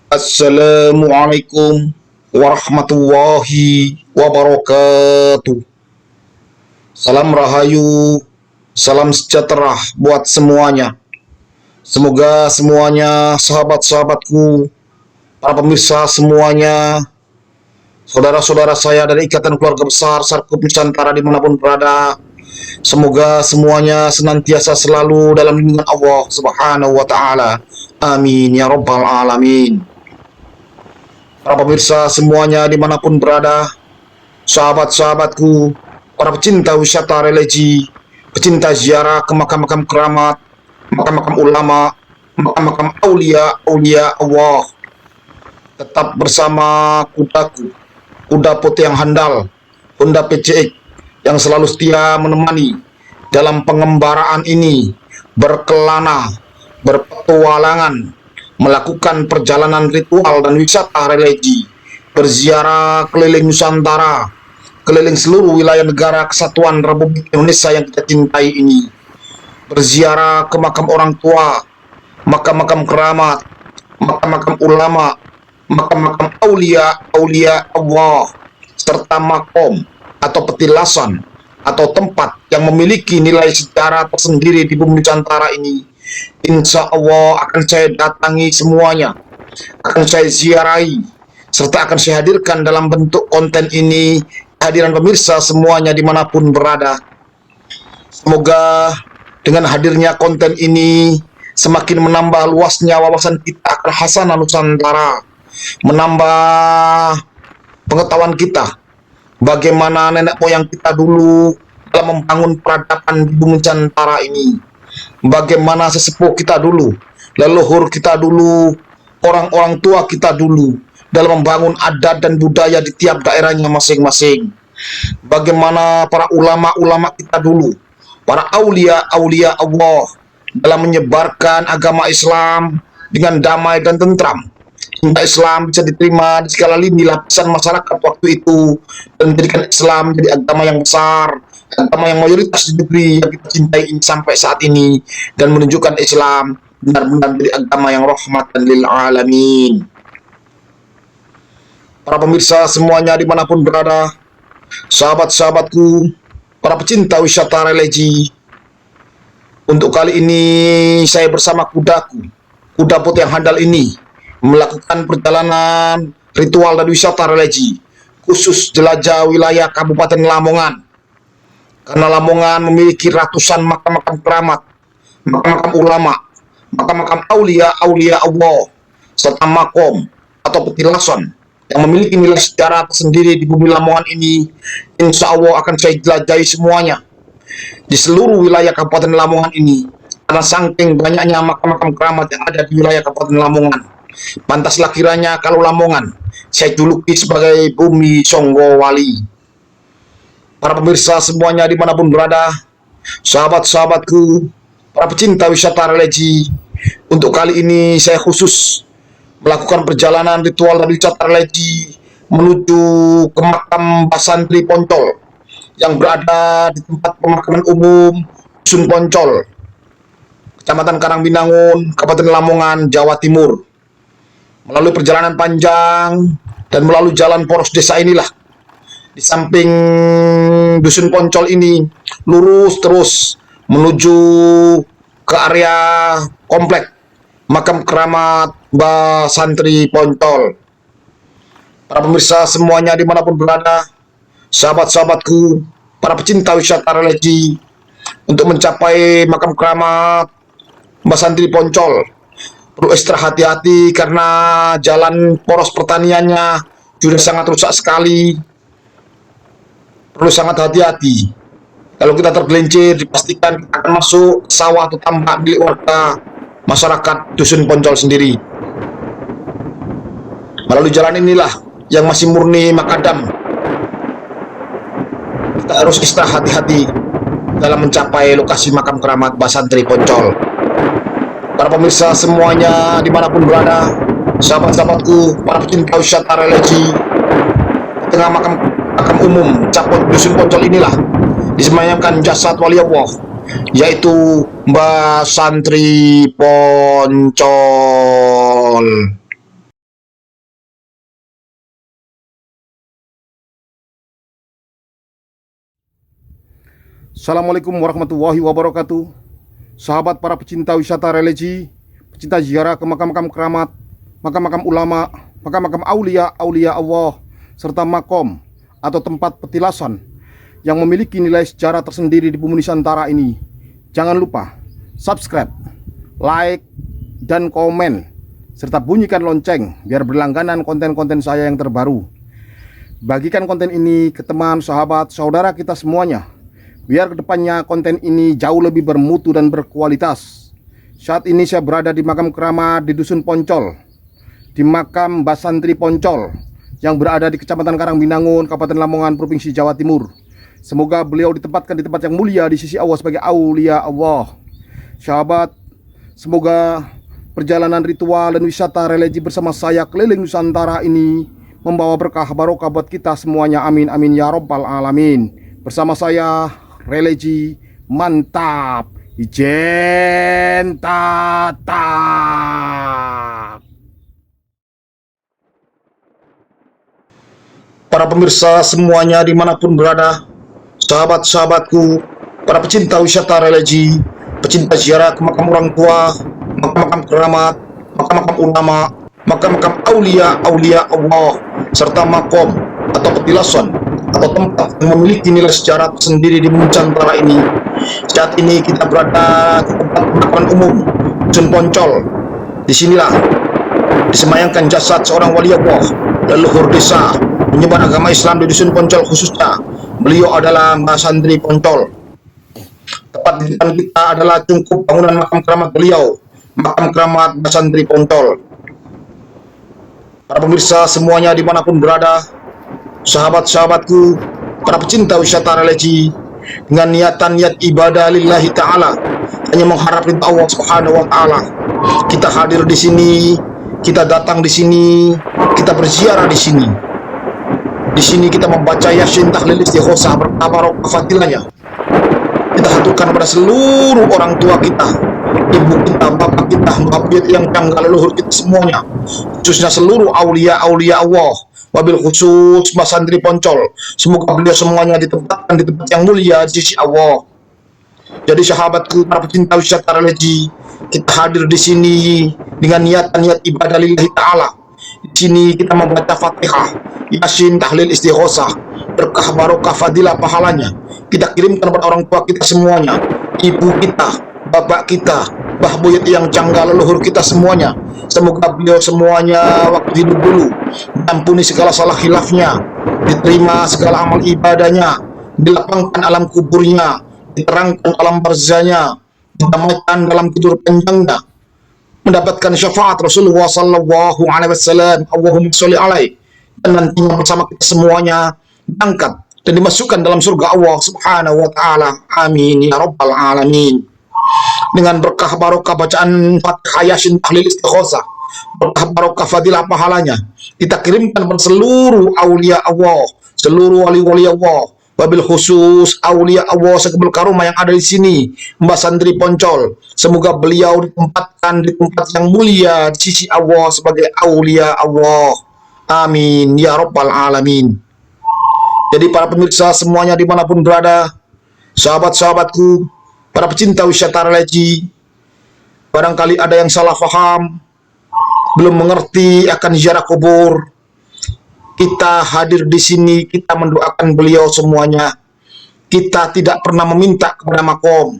Assalamualaikum warahmatullahi wabarakatuh. Salam rahayu, salam sejahtera buat semuanya. Semoga semuanya, sahabat-sahabatku, para pemirsa semuanya, saudara-saudara saya dari Ikatan Keluarga Besar Sarkup Nusantara dimanapun berada, semoga semuanya senantiasa selalu dalam lindungan Allah Subhanahu wa Ta'ala. Amin ya Rabbal Alamin. Para pemirsa semuanya dimanapun berada, sahabat-sahabatku, para pecinta wisata religi, pecinta ziarah ke makam-makam keramat, makam-makam ulama, makam-makam aulia Allah, tetap bersama kudaku, kuda putih yang handal, Honda PCX, yang selalu setia menemani dalam pengembaraan ini, berkelana, berpetualangan, melakukan perjalanan ritual dan wisata religi, berziarah keliling Nusantara, keliling seluruh wilayah negara kesatuan Republik Indonesia yang kita cintai ini, berziarah ke makam orang tua, makam-makam keramat, makam-makam ulama, makam-makam aulia Allah, serta makom atau petilasan atau tempat yang memiliki nilai sejarah tersendiri di bumi Nusantara ini. Insya Allah akan saya datangi semuanya, akan saya ziarahi, serta akan saya hadirkan dalam bentuk konten ini hadiran pemirsa semuanya dimanapun berada. Semoga dengan hadirnya konten ini semakin menambah luasnya wawasan kita akan khasanah Nusantara, menambah pengetahuan kita bagaimana nenek moyang kita dulu dalam membangun peradaban di bumi Nusantara ini, bagaimana sesepuh kita dulu, leluhur kita dulu, orang-orang tua kita dulu dalam membangun adat dan budaya di tiap daerahnya masing-masing, bagaimana para ulama-ulama kita dulu, para aulia Allah dalam menyebarkan agama Islam dengan damai dan tentram, hingga Islam bisa diterima di segala lini lapisan masyarakat waktu itu, dan menjadikan Islam menjadi agama yang besar, agama yang mayoritas di negeri yang kita cintai ini sampai saat ini, dan menunjukkan Islam benar-benar menjadi agama yang rahmatan lil alamin. Para pemirsa semuanya dimanapun berada, sahabat-sahabatku, para pecinta wisata religi, untuk kali ini saya bersama kudaku, kuda putih yang handal ini, melakukan perjalanan ritual dan wisata religi khusus jelajah wilayah Kabupaten Lamongan, karena Lamongan memiliki ratusan makam-makam keramat, makam-makam ulama, makam-makam aulia Allah, serta makom atau petilasan yang memiliki nilai sejarah tersendiri di bumi Lamongan ini. Insya Allah akan saya jelajahi semuanya di seluruh wilayah Kabupaten Lamongan ini, karena saking banyaknya makam-makam keramat yang ada di wilayah Kabupaten Lamongan. Pantaslah kiranya kalau Lamongan saya juluki sebagai bumi Songgowali. Para pemirsa semuanya dimanapun berada, sahabat-sahabatku, para pecinta wisata religi, untuk kali ini saya khusus melakukan perjalanan ritual dan wisata religi menuju ke makam Mbah Santri Poncol yang berada di tempat pemakaman umum Dusun Poncol, Kecamatan Karangbinangun, Kabupaten Lamongan, Jawa Timur. Melalui perjalanan panjang dan melalui jalan poros desa inilah, di samping Dusun Poncol ini, lurus terus menuju ke area komplek makam keramat Mbah Santri Poncol. Para pemirsa semuanya dimanapun berada, sahabat-sahabatku, para pecinta wisata religi, untuk mencapai makam keramat Mbah Santri Poncol perlu ekstra hati-hati karena jalan poros pertaniannya sudah sangat rusak sekali. Perlu sangat hati-hati. Kalau kita tergelincir, dipastikan kita akan masuk sawah atau tambak milik warga masyarakat Dusun Poncol sendiri. Melalui jalan inilah yang masih murni makadam, kita harus ekstra hati-hati dalam mencapai lokasi makam keramat Mbah Santri Poncol. Para pemirsa semuanya dimanapun berada, sahabat-sahabatku, para pecinta wisata religi, di tengah makam umum Dusun Poncol inilah disemayamkan jasad wali Allah, yaitu Mbah Santri Poncol. Assalamualaikum warahmatullahi wabarakatuh. Sahabat para pecinta wisata religi, pecinta ziarah ke makam-makam keramat, makam-makam ulama, makam-makam aulia Allah, serta makom atau tempat petilasan yang memiliki nilai sejarah tersendiri di bumi Nusantara ini. Jangan lupa subscribe, like, dan komen, serta bunyikan lonceng biar berlangganan konten-konten saya yang terbaru. Bagikan konten ini ke teman, sahabat, saudara kita semuanya, biar kedepannya konten ini jauh lebih bermutu dan berkualitas. Saat ini saya berada di makam keramat di Dusun Poncol, di makam Mbah Santri Poncol yang berada di Kecamatan Karangbinangun, Kabupaten Lamongan, Provinsi Jawa Timur. Semoga beliau ditempatkan di tempat yang mulia di sisi Allah sebagai aulia Allah. Sahabat, semoga perjalanan ritual dan wisata religi bersama saya keliling Nusantara ini membawa berkah barokah buat kita semuanya. Amin amin ya robbal alamin. Bersama saya religi mantap, ijen tatap. Para pemirsa semuanya dimanapun berada, sahabat-sahabatku, para pecinta wisata religi, pecinta ziarah ke makam orang tua, makam-makam keramat, makam-makam ulama, makam-makam aulia Allah, serta makom atau petilasan atau tempat yang memiliki nilai sejarah tersendiri di Nusantara ini. Saat ini kita berada di tempat pemakaman umum Dusun Poncol. Disinilah disemayamkan jasad seorang wali Allah, leluhur desa penyebar agama Islam di Dusun Poncol khususnya. Beliau adalah Mbah Santri Poncol. Tepat di depan kita adalah cungkup bangunan makam keramat beliau, makam keramat Mbah Santri Poncol. Para pemirsa semuanya dimanapun berada, sahabat-sahabatku, para pecinta wisata religi, dengan niat ibadah lillahi ta'ala, hanya mengharap ridha Allah subhanahu wa ta'ala, kita hadir di sini, kita datang di sini, kita berziarah di sini. Di sini kita membaca Yasin, tahlil, istighosah, berkah barokah fadilahnya. Kita haturkan pada seluruh orang tua kita, ibu kita, bapak kita, mbah buyut yang janggal, leluhur kita semuanya, khususnya seluruh aulia Allah, wabil khusus Mbah Santri Poncol. Semoga beliau semuanya ditempatkan di tempat yang mulia di sisi Allah. Jadi sahabatku, para pecinta wisata religi, kita hadir di sini dengan niat ibadah lillahi ta'ala. Di sini kita membaca Fatihah, Yasin, tahlil, istighosah, berkah barokah fadilah pahalanya kita kirimkan kepada orang tua kita semuanya, ibu kita, bapak kita, mbah buyut yang janggal, leluhur kita semuanya. Semoga beliau semuanya waktu hidup dulu diampuni segala salah khilafnya, diterima segala amal ibadahnya, dilapangkan alam kuburnya, diterangkan alam barzahnya, ditamakan dalam tidur panjangnya, mendapatkan syafaat Rasulullah sallallahu alaihi wasallam, Allahumma sholli alaihi, dan nantinya bersama kita semuanya diangkat dan dimasukkan dalam surga Allah subhanahu wa ta'ala. Amin ya rabbal alamin. Dengan berkah barokah bacaan Fatihah, Yasin, tahlil, istighosah, berkah barokah fadilah pahalanya kita kirimkan kepada seluruh aulia Allah, seluruh wali-wali Allah, wabil khusus aulia Allah sekebul karumah yang ada di sini, Mbah Santri Poncol. Semoga beliau ditempatkan di tempat yang mulia di sisi Allah sebagai aulia Allah. Amin ya rabbal alamin. Jadi para pemirsa semuanya dimanapun berada, sahabat-sahabatku, para pecinta wisata religi, barangkali ada yang salah paham, belum mengerti akan ziarah kubur. Kita hadir di sini, kita mendoakan beliau semuanya. Kita tidak pernah meminta kepada makom.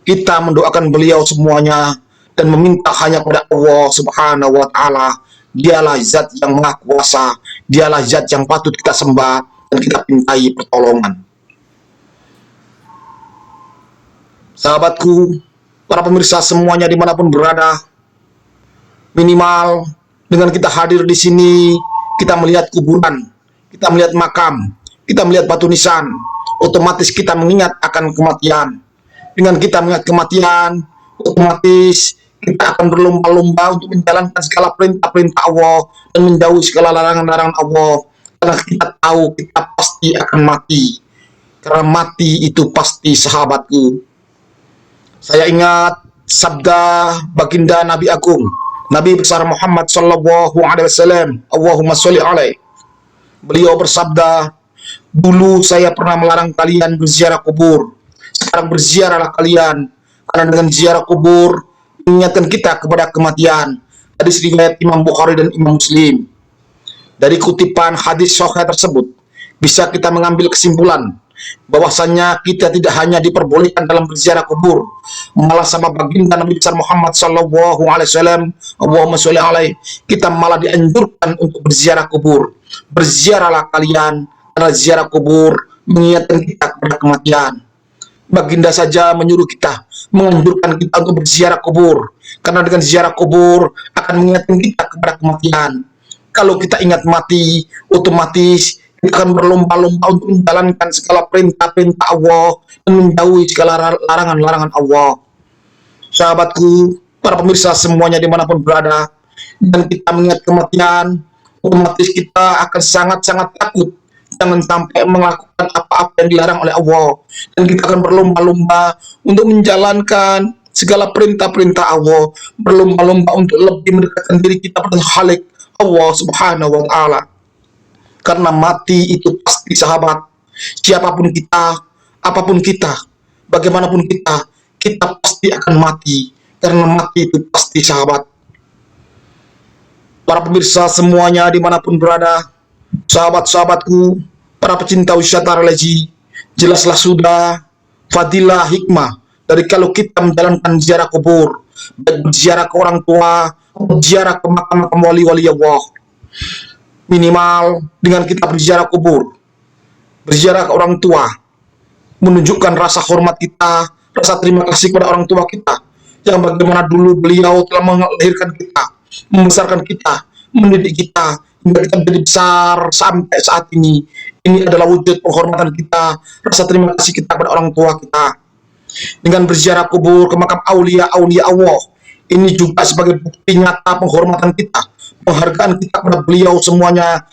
Kita mendoakan beliau semuanya dan meminta hanya kepada Allah subhanahu wa ta'ala. Dialah zat yang maha kuasa, dialah zat yang patut kita sembah dan kita pintai pertolongan. Sahabatku, para pemirsa semuanya dimanapun berada, minimal dengan kita hadir di sini, kita melihat kuburan, kita melihat makam, kita melihat batu nisan, otomatis kita mengingat akan kematian. Dengan kita mengingat kematian, otomatis kita akan berlomba-lomba untuk menjalankan segala perintah-perintah Allah dan menjauhi segala larangan-larangan Allah. Karena kita tahu kita pasti akan mati. Karena mati itu pasti, sahabatku. Saya ingat sabda baginda Nabi Agung, Nabi besar Muhammad sallallahu alaihi wasallam, Allahumma sholli alaihi. Beliau bersabda, dulu saya pernah melarang kalian berziarah kubur, Sekarang berziarahlah kalian, karena dengan ziarah kubur mengingatkan kita kepada kematian. Hadis riwayat Imam Bukhari dan Imam Muslim. Dari kutipan hadis sahih tersebut, bisa kita mengambil kesimpulan bahwasanya kita tidak hanya diperbolehkan dalam berziarah kubur, malah sama baginda Nabi besar Muhammad sallallahu alaihi wasallam, Allahumma sholli alaihi, kita malah dianjurkan untuk berziarah kubur. Berziarahlah kalian, karena ziarah kubur mengingatkan kita kepada kematian. Baginda saja menyuruh kita, menganjurkan kita untuk berziarah kubur, karena dengan ziarah kubur akan mengingatkan kita kepada kematian. Kalau kita ingat mati, otomatis kita akan berlomba-lomba untuk menjalankan segala perintah-perintah Allah dan menjauhi segala larangan-larangan Allah. Sahabatku, para pemirsa semuanya dimanapun berada, dan kita mengingat kematian, otomatis kita akan sangat-sangat takut jangan sampai melakukan apa-apa yang dilarang oleh Allah, dan kita akan berlomba-lomba untuk menjalankan segala perintah-perintah Allah, berlomba-lomba untuk lebih mendekatkan diri kita pada Khalik Allah Subhanahu wa Ta'ala. Karena mati itu pasti, sahabat. Siapapun kita, apapun kita, bagaimanapun kita pasti akan mati. Karena mati itu pasti, sahabat. Para pemirsa semuanya dimanapun berada, sahabat-sahabatku, para pecinta wisata religi, jelaslah sudah fadilah hikmah dari kalau kita menjalankan ziarah kubur, baik berziarah ke orang tua, ziarah ke makam-makam wali-wali Allah. Minimal dengan kita berziarah kubur, berziarah ke orang tua, menunjukkan rasa hormat kita, rasa terima kasih kepada orang tua kita, yang bagaimana dulu beliau telah melahirkan kita, membesarkan kita, mendidik kita, hingga kita menjadi besar sampai saat ini. Ini adalah wujud penghormatan kita, rasa terima kasih kita kepada orang tua kita. Dengan berziarah kubur ke makam aulia-aulia Allah, ini juga sebagai bukti nyata penghormatan kita, penghargaan kita kepada beliau semuanya,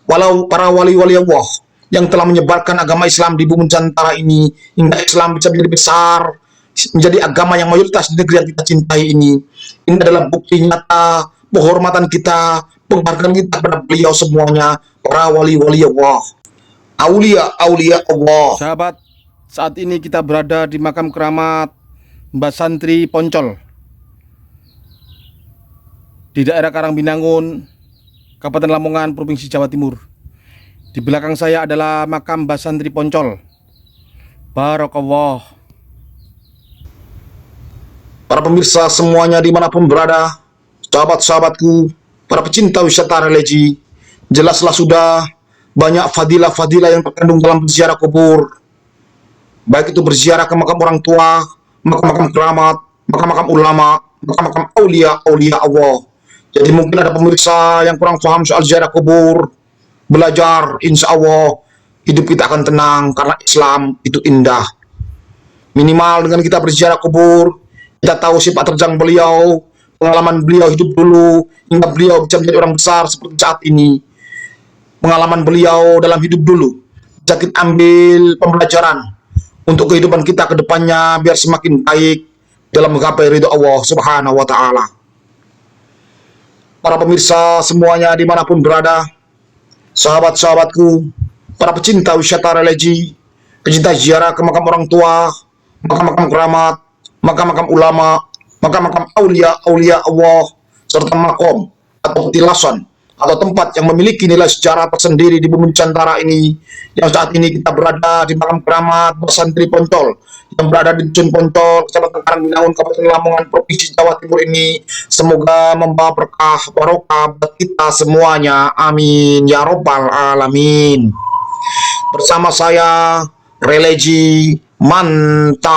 walau para wali-wali Allah yang telah menyebarkan agama Islam di bumi Nusantara ini, hingga Islam bisa menjadi besar, menjadi agama yang mayoritas di negeri yang kita cintai ini. Ini adalah bukti nyata penghormatan kita, penghargaan kita kepada beliau semuanya, para wali-wali Allah, aulia-aulia Allah. Sahabat, saat ini kita berada di makam keramat Mbah Santri Poncol di daerah Karangbinangun, Kabupaten Lamongan, Provinsi Jawa Timur. Di belakang saya adalah makam Mbah Santri Poncol. Barakallah. Para pemirsa semuanya dimanapun berada, sahabat-sahabatku, para pecinta wisata religi, jelaslah sudah banyak fadilah-fadilah yang terkandung dalam berziarah kubur. Baik itu berziarah ke makam orang tua, makam-makam keramat, makam-makam ulama, makam-makam aulia-aulia Allah. Jadi mungkin ada pemirsa yang kurang paham soal ziarah kubur, belajar, insya Allah hidup kita akan tenang karena Islam itu indah. Minimal dengan kita berziarah kubur, kita tahu sifat terjang beliau, pengalaman beliau hidup dulu, hingga beliau bisa menjadi orang besar seperti saat ini. Pengalaman beliau dalam hidup dulu, bisa kita ambil pembelajaran untuk kehidupan kita ke depannya biar semakin baik dalam menggapai ridho Allah Subhanahu wa Ta'ala. Para pemirsa semuanya dimanapun berada, sahabat-sahabatku, para pecinta wisata religi, pecinta ziarah ke makam orang tua, makam-makam keramat, makam-makam ulama, makam-makam aulia-aulia Allah, serta makom atau petilasan atau tempat yang memiliki nilai sejarah tersendiri di bumi Nusantara ini, yang saat ini kita berada di makam keramat Mbah Santri Poncol yang berada di Dusun Poncol, Kecamatan Karangbinangun, Kabupaten Lamongan, Provinsi Jawa Timur ini. Semoga membawa berkah barokah buat kita semuanya, amin ya robbal alamin. Bersama saya religi mantap,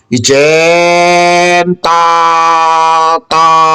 ijen tata.